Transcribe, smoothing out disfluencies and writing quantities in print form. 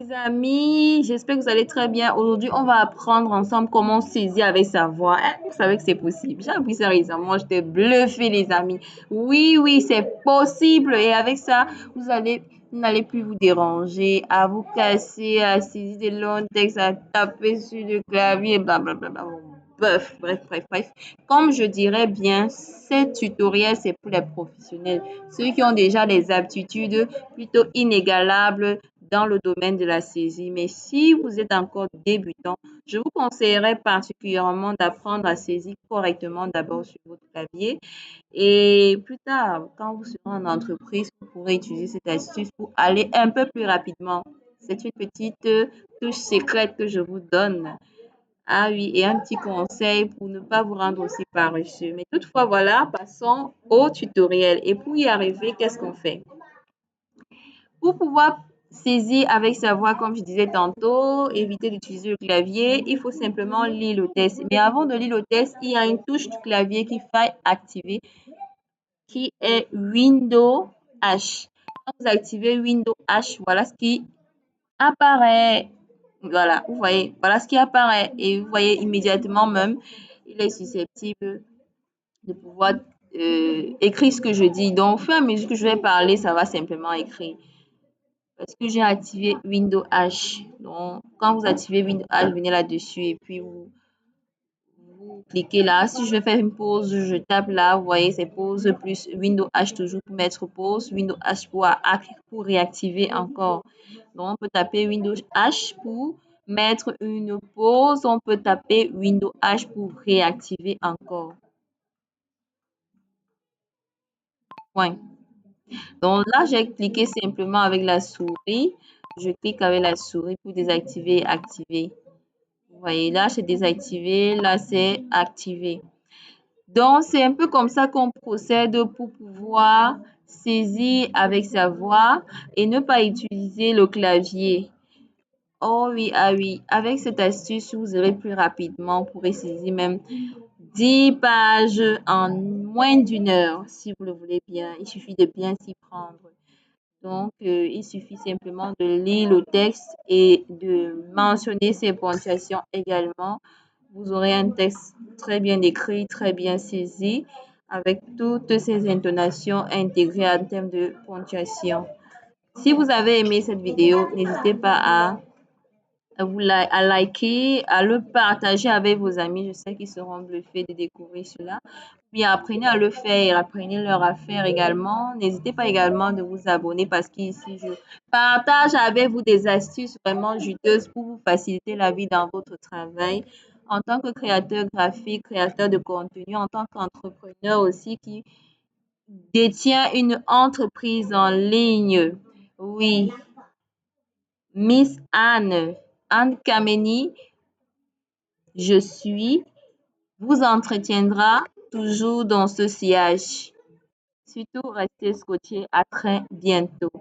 Les amis, j'espère que vous allez très bien. Aujourd'hui, on va apprendre ensemble comment saisir avec sa voix. Vous savez que c'est possible. J'ai appris ça récemment. J'étais bluffée, les amis. Oui, oui, c'est possible. Et avec ça, vous n'allez plus vous déranger, à vous casser, à saisir des longs textes, à taper sur le clavier, blablabla. Bref. Comme je dirais bien, ces tutoriels, c'est pour les professionnels. Ceux qui ont déjà des aptitudes plutôt inégalables dans le domaine de la saisie. Mais si vous êtes encore débutant, je vous conseillerais particulièrement d'apprendre à saisir correctement d'abord sur votre clavier. Et plus tard, quand vous serez en entreprise, vous pourrez utiliser cette astuce pour aller un peu plus rapidement. C'est une petite touche secrète que je vous donne. Ah oui, et un petit conseil pour ne pas vous rendre aussi paresseux. Mais toutefois, voilà, passons au tutoriel. Et pour y arriver, qu'est-ce qu'on fait? Pour pouvoir saisir avec sa voix, comme je disais tantôt, éviter d'utiliser le clavier, il faut simplement lire le test. Mais avant de lire le test, il y a une touche du clavier qu'il faut activer qui est Windows H. Quand vous activez Windows H, voilà ce qui apparaît. Voilà, vous voyez, voilà ce qui apparaît. Et vous voyez immédiatement même, il est susceptible de pouvoir écrire ce que je dis. Donc, au fur et à mesure que je vais parler, ça va simplement écrire. Parce que j'ai activé Windows H. Donc, quand vous activez Windows H, venez là-dessus et puis vous cliquez là. Si je vais faire une pause, je tape là. Vous voyez, c'est pause plus Windows H toujours pour mettre pause. Windows H pour réactiver encore. Donc, on peut taper Windows H pour mettre une pause. On peut taper Windows H pour réactiver encore. Point. Donc là, j'ai cliqué simplement avec la souris. Je clique avec la souris pour désactiver et activer. Vous voyez, là, c'est désactivé, là, c'est activé. Donc, c'est un peu comme ça qu'on procède pour pouvoir saisir avec sa voix et ne pas utiliser le clavier. Oh oui, ah oui, avec cette astuce, vous irez plus rapidement, vous pourrez saisir même 10 pages en moins d'une heure, si vous le voulez bien. Il suffit de bien s'y prendre. Donc, il suffit simplement de lire le texte et de mentionner ses ponctuations également. Vous aurez un texte très bien écrit, très bien saisi, avec toutes ces intonations intégrées en termes de ponctuation. Si vous avez aimé cette vidéo, n'hésitez pas à liker, à le partager avec vos amis. Je sais qu'ils seront bluffés de découvrir cela. Puis apprenez à le faire, apprenez leur à faire également. N'hésitez pas également de vous abonner parce qu'ici, je partage avec vous des astuces vraiment juteuses pour vous faciliter la vie dans votre travail. En tant que créateur graphique, créateur de contenu, en tant qu'entrepreneur aussi qui détient une entreprise en ligne. Oui, Miss Anne Kameni, je suis, vous entretiendra toujours dans ce sillage. Surtout, restez scotché. À très bientôt.